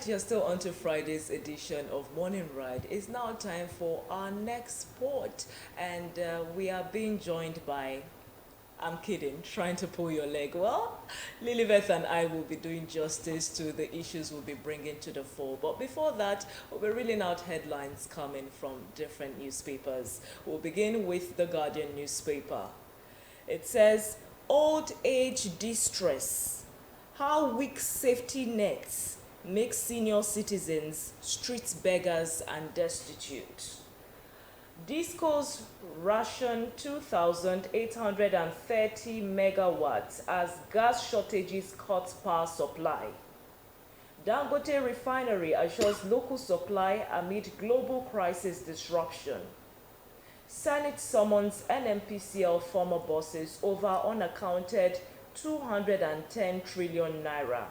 you're still on to Friday's edition of Morning Ride. It's now time for our next sport, and we are being joined by, I'm kidding, trying to pull your leg. Well, Lilibeth and I will be doing justice to the issues we'll be bringing to the fore. But before that, we'll be reading out headlines coming from different newspapers. We'll begin with the Guardian newspaper. It says, Old Age Distress, how weak safety nets make senior citizens street beggars and destitute. Disco's ration 2,830 megawatts as gas shortages cut power supply. Dangote refinery assures local supply amid global crisis disruption. Senate summons NMPCL former bosses over unaccounted 210 trillion naira.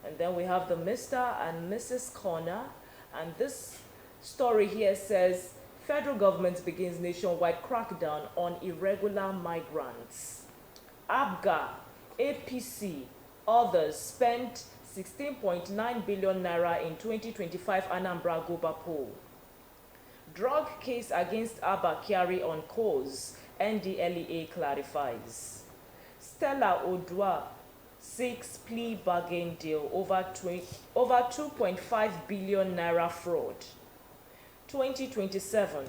And then we have the Mr. and Mrs. Corner, and this story here says, federal government begins nationwide crackdown on irregular migrants. ABGA, APC, others spent 16.9 billion naira in 2025 Anambra Goba poll. Drug case against Abba Kyari on cause, NDLEA clarifies. Stella Odua seeks plea bargain deal over 2.5 billion naira fraud. 2027,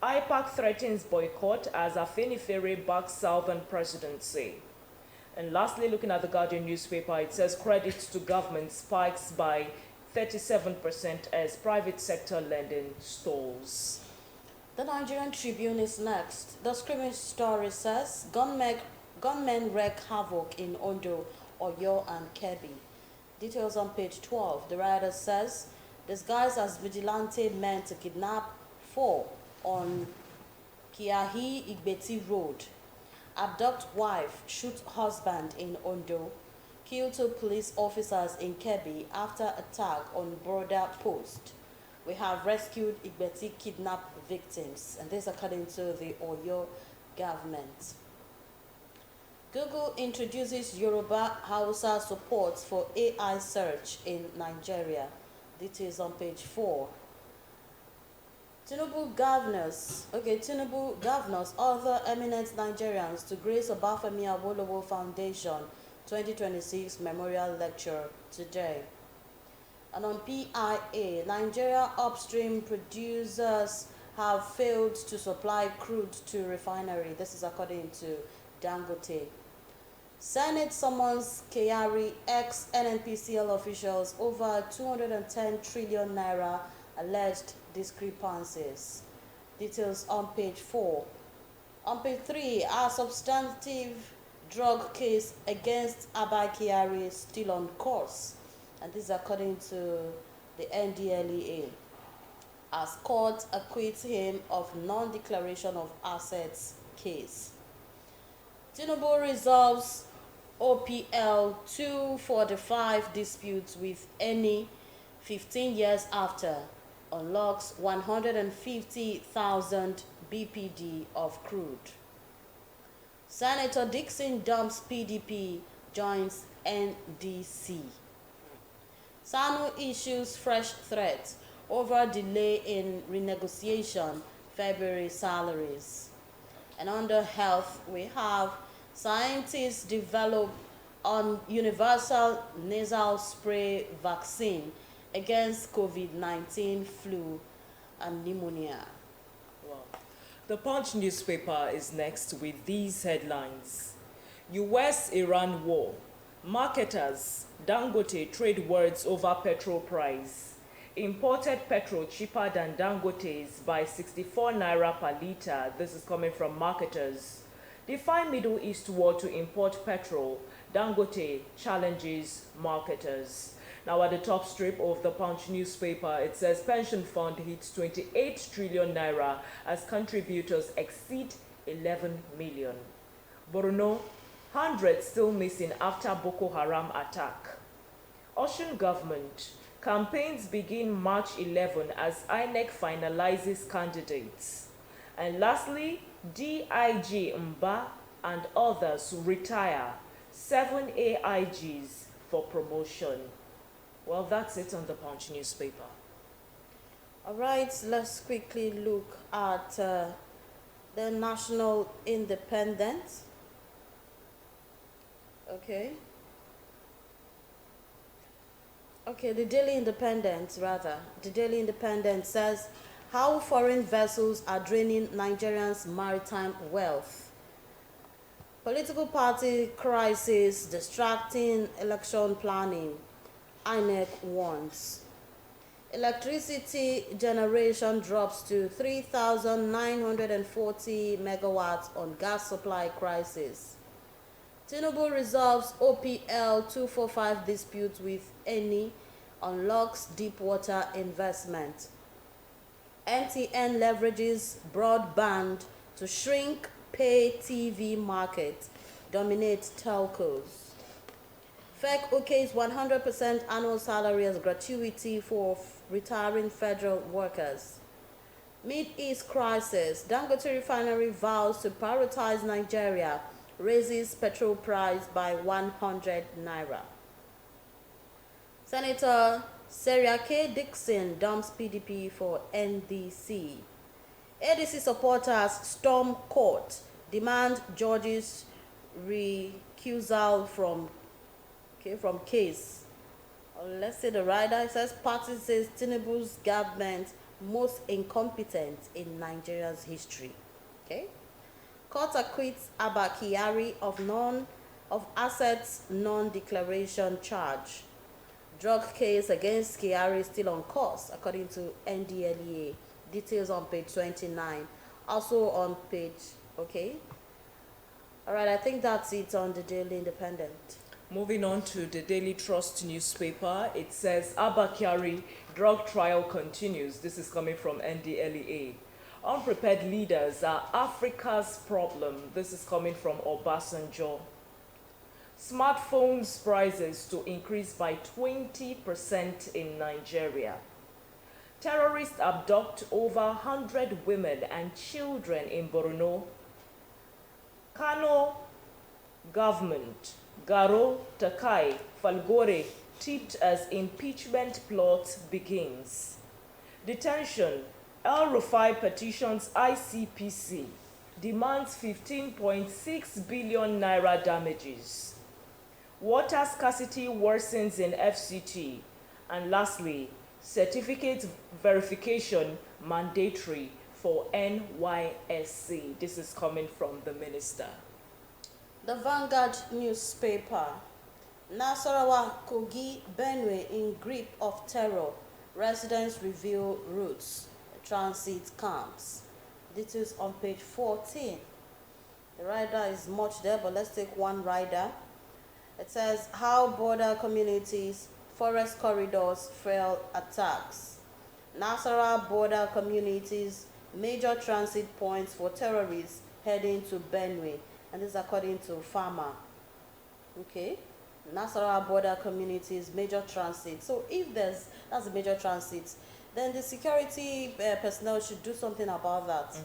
IPAC threatens boycott as Afenifere backs Southern presidency. And lastly, looking at the Guardian newspaper, it says credit to government spikes by 37% as private sector lending stalls. The Nigerian Tribune is next. The screaming story says gunmen wreak havoc in Ondo, Oyo, and Kebbi. Details on page 12. The writer says, disguised as vigilante men to kidnap 4 on Kiahi Igbeti Road. Abduct wife, shoot husband in Ondo. Kill 2 police officers in Kebbi after attack on border post. We have rescued Igbeti kidnapped victims, and this according to the Oyo government. Google introduces Yoruba Hausa support for AI search in Nigeria. Details on page 4. Tinubu governors other eminent Nigerians to grace Obafemi Awolowo Foundation 2026 Memorial Lecture today. And on PIA, Nigeria upstream producers have failed to supply crude to refinery. This is according to Dangote. Senate summons Kyari ex-NNPCL officials over 210 trillion naira alleged discrepancies. Details on page 4. On page 3, our substantive drug case against Abba Kyari is still on course. And this is according to the NDLEA. As court acquits him of non-declaration of assets case. Tinubu resolves OPL 245 disputes with any 15 years after, unlocks 150,000 BPD of crude. Senator Dixon dumps PDP, joins NDC. SANU issues fresh threat over delay in renegotiation February salaries. And under health, we have scientists develop universal nasal spray vaccine against COVID-19 flu and pneumonia. Wow. The Punch newspaper is next with these headlines. US-Iran war. Marketers, Dangote trade words over petrol price. Imported petrol cheaper than Dangote's by 64 naira per litre. This is coming from marketers. Defy Middle East war to import petrol. Dangote challenges marketers. Now at the top strip of the Punch newspaper, it says pension fund hits 28 trillion naira as contributors exceed 11 million. Borno, hundreds still missing after Boko Haram attack. Osun government, campaigns begin March 11 as INEC finalizes candidates. And lastly, DIG Mba and others retire. 7 AIGs for promotion. Well, that's it on the Punch newspaper. All right, let's quickly look at the National Independent. Okay. Okay, the Daily Independent, rather. The Daily Independent says how foreign vessels are draining Nigerians' maritime wealth. Political party crisis distracting election planning, INEC warns. Electricity generation drops to 3,940 megawatts on gas supply crisis. Tinubu resolves OPL 245 dispute with Eni, unlocks deep water investment. MTN leverages broadband to shrink pay TV market, dominate telcos. FEC okays 100% annual salary as gratuity for retiring federal workers. Mid-East crisis, Dangote refinery vows to prioritize Nigeria, raises petrol price by 100 naira. Senator Seriake Dixon dumps PDP for NDC. ADC supporters storm court, demand judges recusal from case. Let's say the rider says party says Tinubu's government most incompetent in Nigeria's history. Okay. Court acquits Abba Kyari of assets non-declaration charge. Drug case against Kyari still on course, according to NDLEA. Details on page 29. Also on page, okay. All right, I think that's it on the Daily Independent. Moving on to the Daily Trust newspaper, it says Abba Kyari drug trial continues. This is coming from NDLEA. Unprepared leaders are Africa's problem. This is coming from Obasanjo. Smartphones prices to increase by 20% in Nigeria. Terrorists abduct over 100 women and children in Borno. Kano government, Garo, Takai, Falgore, tipped as impeachment plot begins. Detention, El Rufai petitions ICPC, demands 15.6 billion naira damages. Water scarcity worsens in FCT. And lastly, certificate verification mandatory for NYSC. This is coming from the minister. The Vanguard newspaper. Nasarawa, Kogi, Benue in grip of terror. Residents reveal routes. Transit camps. Details on page 14. The rider is much there, but let's take one rider. It says how border communities, forest corridors fail attacks. Nasarawa border communities, major transit points for terrorists heading to Benue. And this is according to Farmer. Okay. Nasarawa border communities, major transit. So if that's a major transit, then the security personnel should do something about that.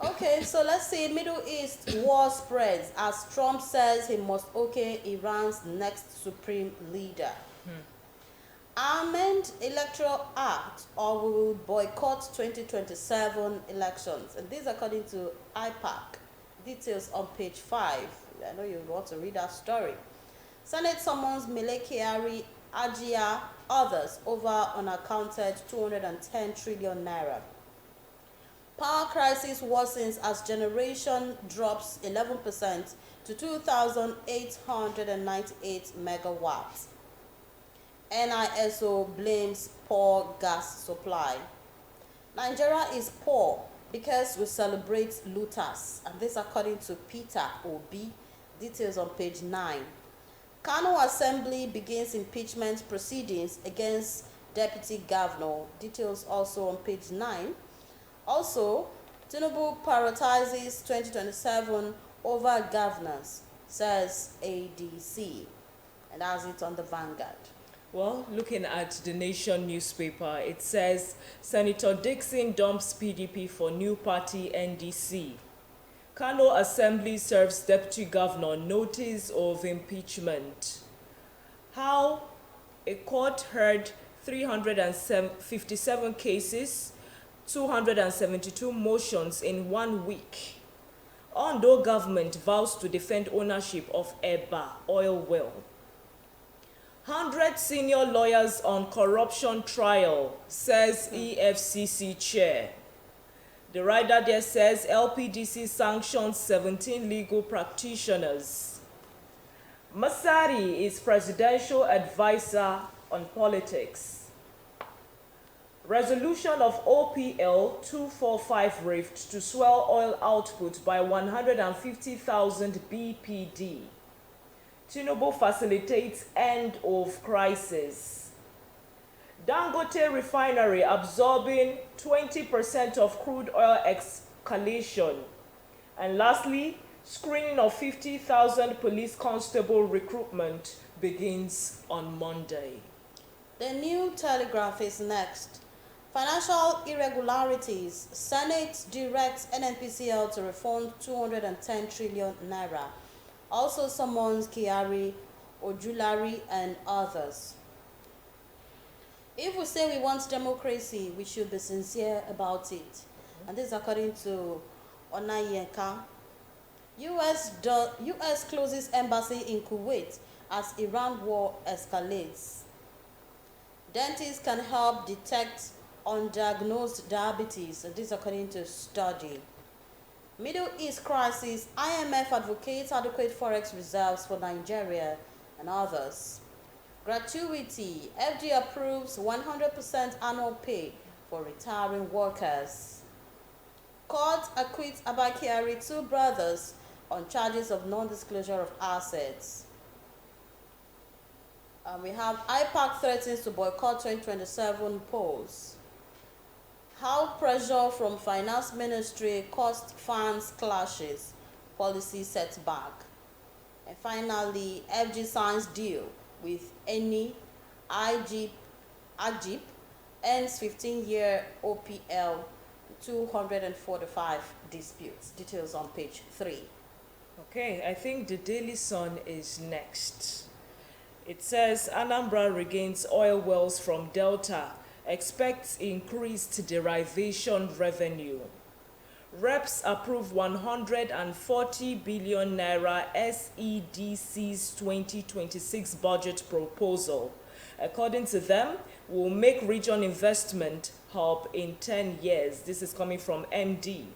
Okay, so let's see. Middle East war spreads as Trump says he must okay Iran's next supreme leader. Amend Electoral Act or we will boycott 2027 elections. And this according to IPAC. Details on page 5. I know you want to read that story. Senate summons Mele Kyari, Ajia, others over unaccounted 210 trillion naira. Power crisis worsens as generation drops 11% to 2,898 megawatts. NISO blames poor gas supply. Nigeria is poor because we celebrate looters, and this according to Peter Obi. Details on page 9. Kano Assembly begins impeachment proceedings against Deputy Governor. Details also on page 9. Also, Tinubu prioritizes 2027 over governance, says ADC. And that's it on the Vanguard. Well, looking at the Nation newspaper, it says Senator Dixon dumps PDP for new party NDC. Kano Assembly serves Deputy Governor notice of impeachment. How A court heard 357 cases, 272 motions in 1 week. Ondo government vows to defend ownership of Eba oil well. 100 senior lawyers on corruption trial, says EFCC chair. The rider there says LPDC sanctions 17 legal practitioners. Masari is presidential advisor on politics. Resolution of OPL 245 rift to swell oil output by 150,000 BPD. Tinubu facilitates end of crisis. Dangote refinery absorbing 20% of crude oil escalation. And lastly, screening of 50,000 police constable recruitment begins on Monday. The New Telegraph is next. Financial irregularities. Senate directs NNPCL to refund 210 trillion naira. Also summons Kyari, Ojulari, and others. If we say we want democracy, we should be sincere about it. And this is according to Onayenka. US closes embassy in Kuwait as Iran war escalates. Dentists can help detect undiagnosed diabetes, and this is according to study. Middle East crisis, IMF advocates adequate forex reserves for Nigeria and others. Gratuity, FD approves 100% annual pay for retiring workers. Court acquits Abba Kyari, 2 brothers, on charges of non-disclosure of assets. We have IPAC threatens to boycott 2027 polls. How pressure from Finance Ministry cost funds clashes, policy setback. And finally, FG signs deal with any Ajib ends 15-year OPL 245 disputes. Details on page 3. Okay, I think the Daily Sun is next. It says Anambra regains oil wells from Delta, expects increased derivation revenue. Reps approve 140 billion naira SEDC's 2026 budget proposal. According to them, will make region investment hub in 10 years. This is coming from MD.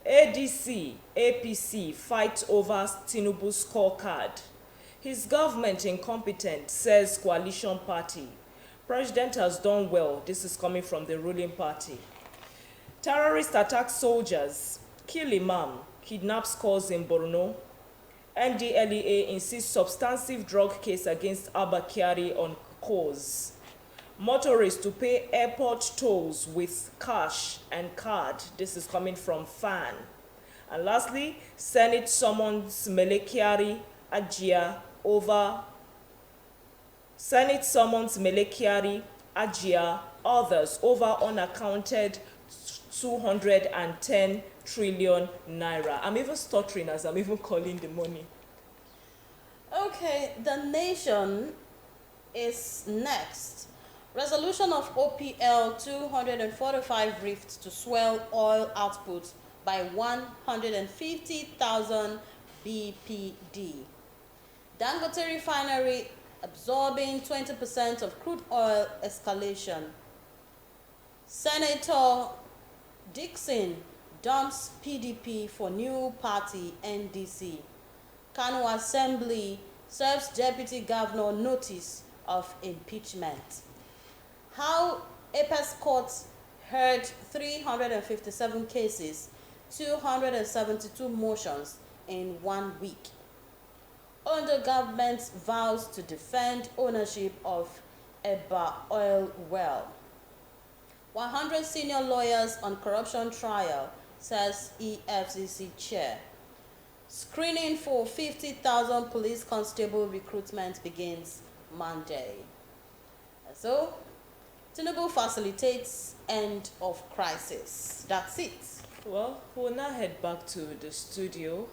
ADC, APC fight over Tinubu's scorecard. His government incompetent, says coalition party. President has done well. This is coming from the ruling party. Terrorist attack soldiers, kill imam, kidnap scores in Borno. NDLEA insists substantive drug case against Abba Kyari on cause. Motorists to pay airport tolls with cash and card. This is coming from FAN. And lastly, Senate summons Mele Kyari Ajia over. Senate summons Mele Kyari Ajia others over unaccounted 210 trillion naira. I'm even stuttering as I'm even calling the money. Okay, the Nation is next. Resolution of OPL 245 rifts to swell oil output by 150,000 BPD. Dangote refinery absorbing 20% of crude oil escalation. Senator Dixon dumps PDP for new party NDC. Kano Assembly serves Deputy Governor notice of impeachment. How Apex Court heard 357 cases, 272 motions in 1 week. Under government vows to defend ownership of Eba oil well. 100 senior lawyers on corruption trial, says EFCC chair. Screening for 50,000 police constable recruitment begins Monday. So, Tinubu facilitates end of crisis. That's it. Well, we'll now head back to the studio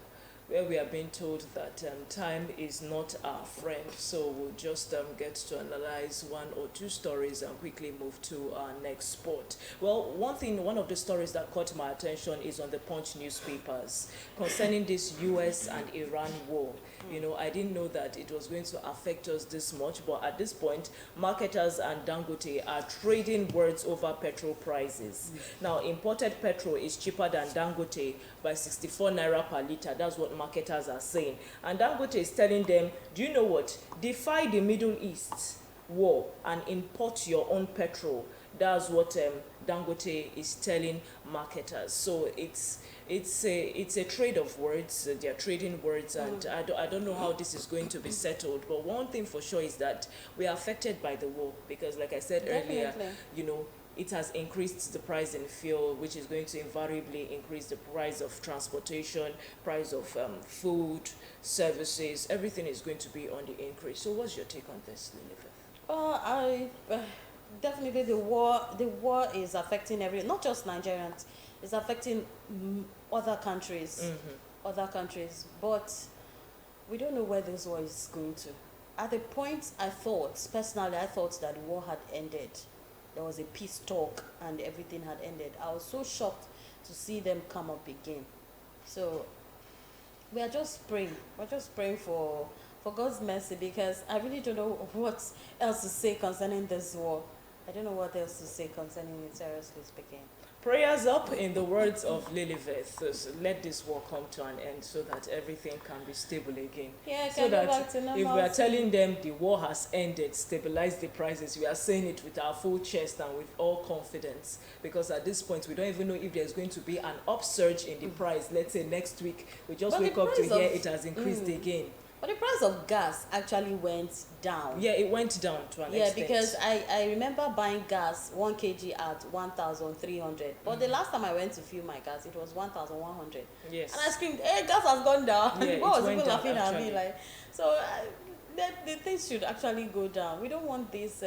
where we are being told that time is not our friend. So we'll just get to analyze one or two stories and quickly move to our next sport. Well, one of the stories that caught my attention is on the Punch newspapers concerning this US and Iran war. You know, I didn't know that it was going to affect us this much, but at this point, marketers and Dangote are trading words over petrol prices. Now, imported petrol is cheaper than Dangote by 64 naira per litre. That's what marketers are saying. And Dangote is telling them, do you know what? Defy the Middle East war and import your own petrol. That's what Dangote is telling marketers. So it's a trade of words. They're trading words, and I don't know how this is going to be settled. But one thing for sure is that we are affected by the war because, like I said earlier, you know, it has increased the price in fuel, which is going to invariably increase the price of transportation, price of food, services. Everything is going to be on the increase. So what's your take on this, Lilith? Definitely the war is affecting not just Nigerians. It's affecting other countries, but we don't know where this war is going to. At the point I thought that the war had ended. There was a peace talk and everything had ended. I was so shocked to see them come up again. So we are just praying. We're just praying for God's mercy, because I really don't know what else to say concerning this war. I don't know what else to say concerning it, seriously speaking. Prayers up, in the words of Lilith. So let this war come to an end so that everything can be stable again. Yeah, so that if we are telling them the war has ended, stabilize the prices, we are saying it with our full chest and with all confidence, because at this point we don't even know if there's going to be an upsurge in the price. Let's say next week we just wake up to hear it has increased again. But the price of gas actually went down. Yeah, it went down to an extent. Yeah, because I remember buying gas 1 kg at 1,300. But the last time I went to fill my gas, it was 1,100. Yes. And I screamed, "Hey, gas has gone down!" Yeah, People was went people down, laughing at me actually. like. So the things should actually go down. We don't want these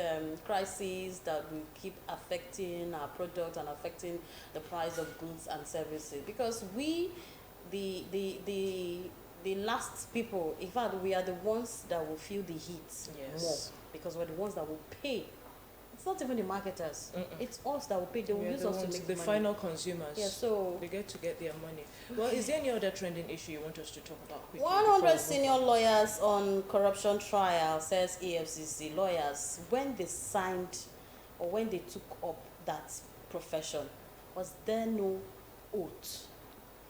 crises that will keep affecting our product and affecting the price of goods and services, because we, the last people, in fact, we are the ones that will feel the heat more, because we're the ones that will pay. It's not even the marketers. It's us that will pay. They will use us to make the money. final consumers. Yeah, so they get their money. Well, is there any other trending issue you want us to talk about quickly? 100 senior lawyers on corruption trial, says EFCC lawyers, when they signed or when they took up that profession, was there no oath?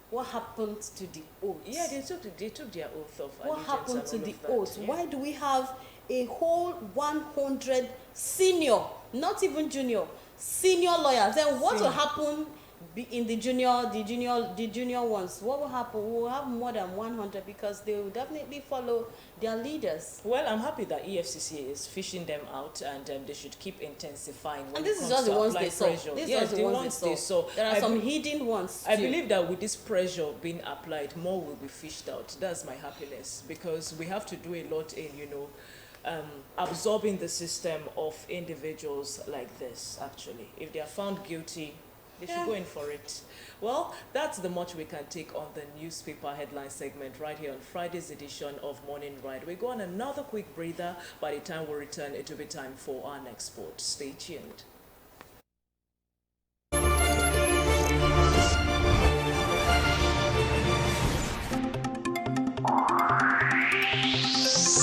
What happened to the oath? Yeah, they took their oath of what happened to the oath? Yeah. Why do we have a whole 100 senior, not even junior, senior lawyers? Then what will happen in the junior ones? What will happen? We will have more than 100, because they will definitely follow their leaders. Well, I'm happy that EFCC is fishing them out, and they should keep intensifying. And this is just the ones they saw. Yes, the ones they saw. There are some hidden ones too. I believe that with this pressure being applied, more will be fished out. That's my happiness, because we have to do a lot in, absorbing the system of individuals like this, actually. If they are found guilty, they should go in for it. Well, that's the much we can take on the newspaper headline segment right here on Friday's edition of Morning Ride. We go on another quick breather. By the time we return, it will be time for our next sport. Stay tuned.